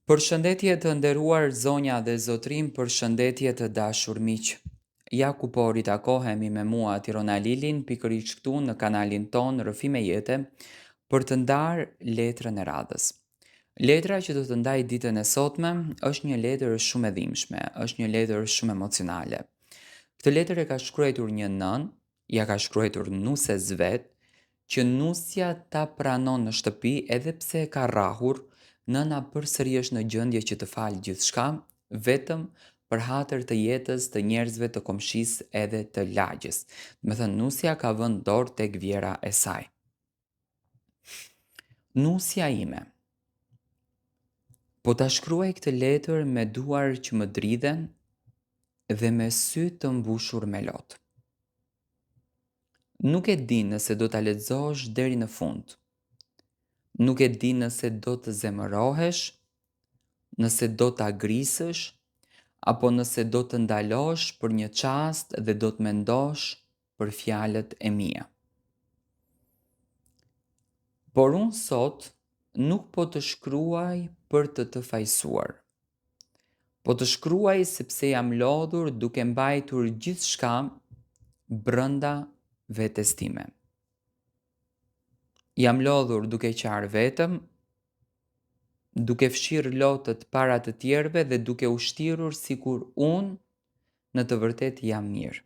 Përshëndetje të nderuar zonja dhe zotrim, përshëndetje të dashur miq. Ja ku po ritakohemi me mua Tirona Lilin, pikërisht këtu në kanalin ton Rrëfi me Jete, për të ndarë letrën e radhës. Letra që do të ndaj ditën e sotme është një letër shumë e dhimbshme, është një letër shumë emocionale. Këtë letër e ka shkruar një nën, ja ka shkruar nuses vet, që nusja ta pranon në shtëpi edhe pse e ka rrahur. Nëna përsëri është në gjendje që të falë gjithçka, vetëm për hatër të jetës të njerëzve të komshisë edhe të lagjes. Me thënë, nusja ka vënë dorë tek vjera e saj. Nusja ime, po ta shkruaj këtë letër me duar që më dridhen dhe me sy të mbushur me lotë. Nuk e di nëse do ta lexosh deri në fund. Nuk e di nëse do të zemërohesh, nëse do ta grisësh, apo nëse do të ndalosh për një çast dhe do të mendosh për fjalët e mia. Por unë sot nuk po të shkruaj për të fajsuar. Po të shkruaj sepse jam lodhur duke mbajtur gjithçka brenda vetes time. Jam lodhur duke qarë vetëm, duke fshirë lotët para të tjerëve dhe duke u shtirur sikur unë në të vërtet jam mirë.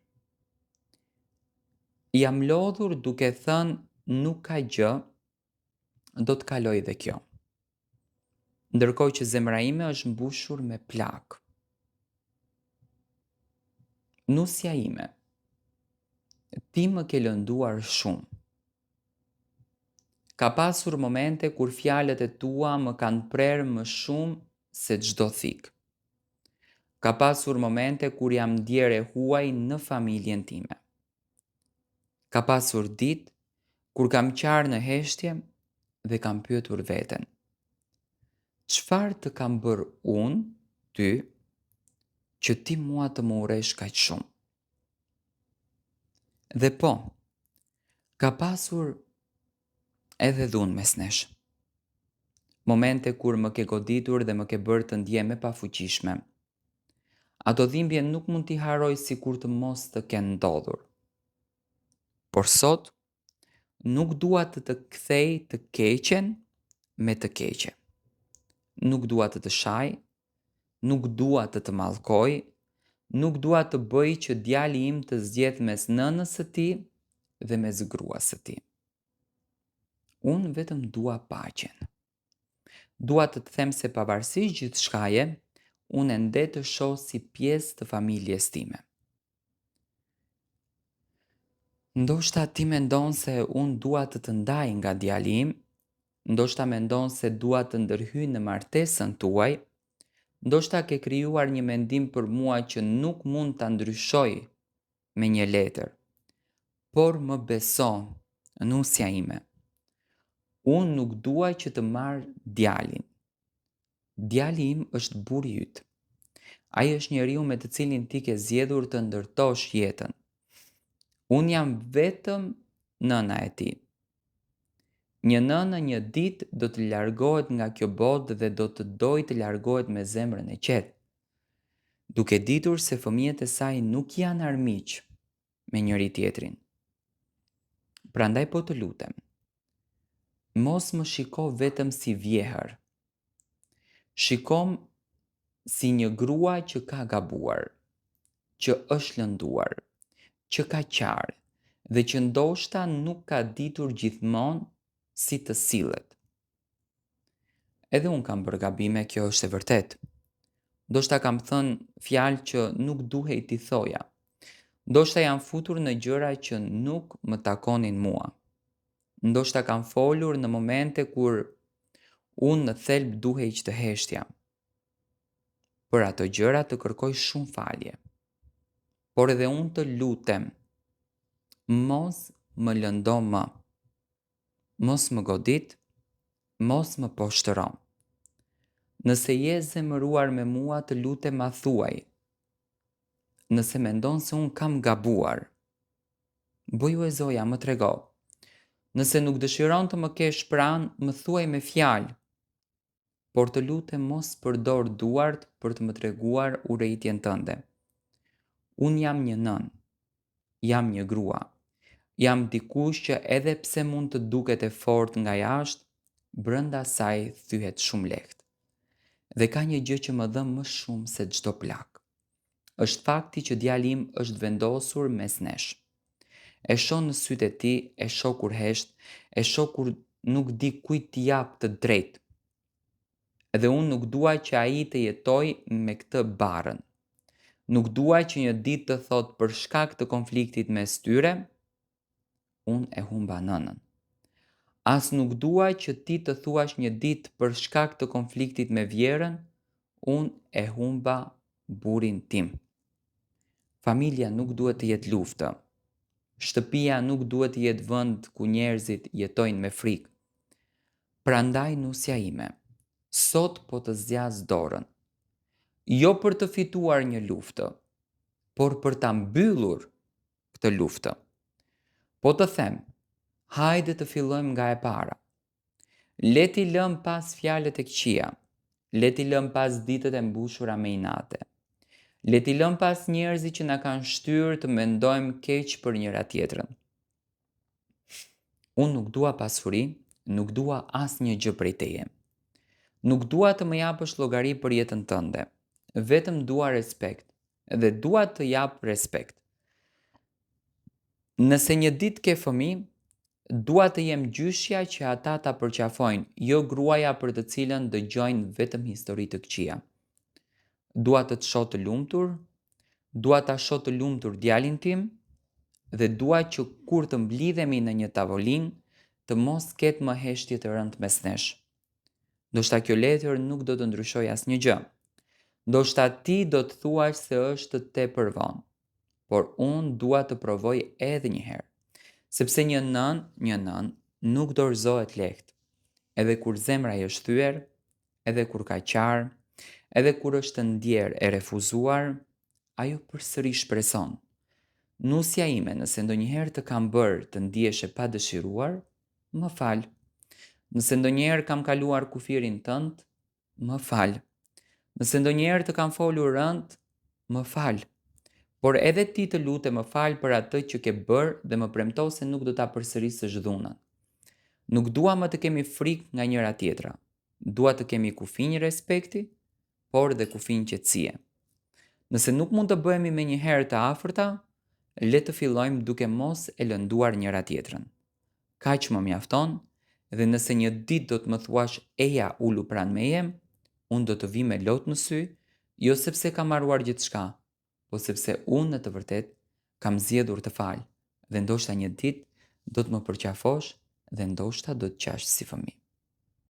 Jam lodhur duke thënë nuk ka gjë, do të kaloj dhe kjo. Ndërkohë që zemra ime është mbushur me plak. Nusja ime, ti më ke lënduar shumë. Ka pasur momente kur fjalët e tua më kanë prerë më shumë se çdo thik. Ka pasur momente kur jam ndjerë e huaj në familjen time. Ka pasur ditë kur kam qarë në heshtje dhe kam pyetur veten. Çfarë të kam bërë unë, ty, që ti mua të më uresh kaq shumë? Dhe po, ka pasur edhe dhunë mes nesh. Momente kur më ke goditur dhe më ke bërë të ndjem e pafuqishme. Ato dhimbje nuk mund t'i haroj si kur të mos të kenë ndodhur. Por sot, nuk dua të kthej të keqen me të keqe. Nuk dua të shaj, nuk dua të mallkoj, nuk dua të bëj që djali im të zgjedh mes nënës së tij dhe mes gruas së tij. Unë vetëm dua paqen. Dua të them se pavarësisht gjithçkaje, unë ende të shoh si pjesë të familjes time. Ndoshta ti mendon se unë dua të ndaj nga djali im, ndoshta mendon se dua të ndërhyj në martesën tuaj, ndoshta ke krijuar një mendim për mua që nuk mund ta ndryshoj me një letër. Por më beso, nusja ime, unë nuk dua që të marr djalin. Djali im është burri yt. Ai është njeriu me të cilin ti ke zgjedhur të ndërtosh jetën. Unë jam vetëm nëna e tij. Një nënë një ditë do të largohet nga kjo botë dhe do të dojë të largohet me zemrën e qetë, duke ditur se fëmijët e saj nuk janë armiq me njëri tjetrin. Prandaj po të lutem, mos më shiko vetëm si vjehër. Shikom si një grua që ka gabuar, që është lënduar, që ka qarë dhe që ndoshta nuk ka ditur gjithmonë si të sillet. Edhe unë kam bërë gabime, kjo është e vërtet. Ndoshta kam thënë fjalë që nuk duhej t'i thoja. Ndoshta jam futur në gjëra që nuk më takonin mua. Ndoshta kam folur në momente kur unë në thelb duhej që të heshtja. Për ato gjëra të kërkoj shumë falje. Por edhe unë të lutem, mos më lëndo më. Mos më godit, mos më poshtëro. Nëse je zemëruar me mua, të lutem ma thuaj. Nëse mendon se unë kam gabuar, bëju e zoja, më trego. Nëse nuk dëshiron të më kesh pranë, më thuaj me fjalë. por të lutem mos përdor duart për të më treguar urrejtjen tënde. Unë jam një nën, jam një grua, jam dikush që edhe pse mund të duket e fortë nga jashtë, brenda saj thyhet shumë lehtë. Dhe ka një gjë që më dëm më shumë se çdo plak. Është fakti që djali im është vendosur mes nesh. E shoh në sytë e tij, e shoh kur hesht, e shoh kur nuk di kujt t'i jap të drejtë. Dhe unë nuk dua që ai të jetoj me këtë barën. Nuk dua që një ditë të thotë për shkak të konfliktit mes tyre, unë e humba nënën. As nuk dua që ti të thuash një ditë për shkak të konfliktit me vjerën, unë e humba burrin tim. Familja nuk duhet të jetë luftë. Shtëpia nuk duhet të jetë vend ku njerëzit jetojnë me frikë. Prandaj nusja ime, sot po të zjas dorën. Jo për të fituar një luftë, por për ta mbyllur këtë luftë. Po të them, hajde të fillojmë nga e para. Le t'i lëm pas fjalët e këqija. Le t'i lëm pas ditët e mbushura me inate. Le t'i lëm pas njerëzit që na kanë shtyrë të mendojmë keq për njëra tjetrën. Unë nuk dua pasuri, nuk dua asnjë gjë prej teje. Nuk dua të më japësh llogari për jetën tënde. Vetëm dua respekt dhe dua të jap respekt. Nëse një ditë ke fëmijë, dua të jem gjyshja që ata ta përqafojnë, jo gruaja për të cilën dëgjojnë vetëm histori të këqija. Dua të shoh të lumtur, dua ta shoh të lumtur djalin tim dhe dua që kur të mblidhemi në një tavolinë të mos ketë më heshtje të rënd mes nesh. Ndoshta kjo letër nuk do të ndryshojë asnjë gjë. Ndoshta ti do të thuash se është tepër vonë, por unë dua të provoj edhe një herë, sepse një nën nuk dorëzohet lehtë. Edhe kur zemra i është thyer, edhe kur ka qarë, edhe kur është ndjerë e refuzuar, ajo përsëri shpreson. Nusja ime, nëse ndonjëherë të kam bërë të ndihesh e padëshiruar, më fal. Nëse ndonjëherë kam kaluar kufirin tënd, më fal. Nëse ndonjëherë të kam folur rënd, më fal. Por edhe ti të lutem më fal për atë që ke bërë dhe më premto se nuk do ta përsërisësh dhunën. Nuk dua më të kemi frikë nga njëra tjetra. Dua të kemi kufinj respekti, por dhe kufinj qetësie. Nëse nuk mund të bëhemi me një herë të afërta, le të fillojmë duke mos e lënduar njëra tjetrën. Kaq më mjafton, dhe nëse një ditë do të më thuash eja ulu pranë meje, unë do të vi me lot në sy, jo sepse kam harruar gjithçka, po sepse unë në të vërtet kam zgjedhur të fal, dhe ndoshta një ditë do të më përqafosh dhe ndoshta do të qash si fëmijë.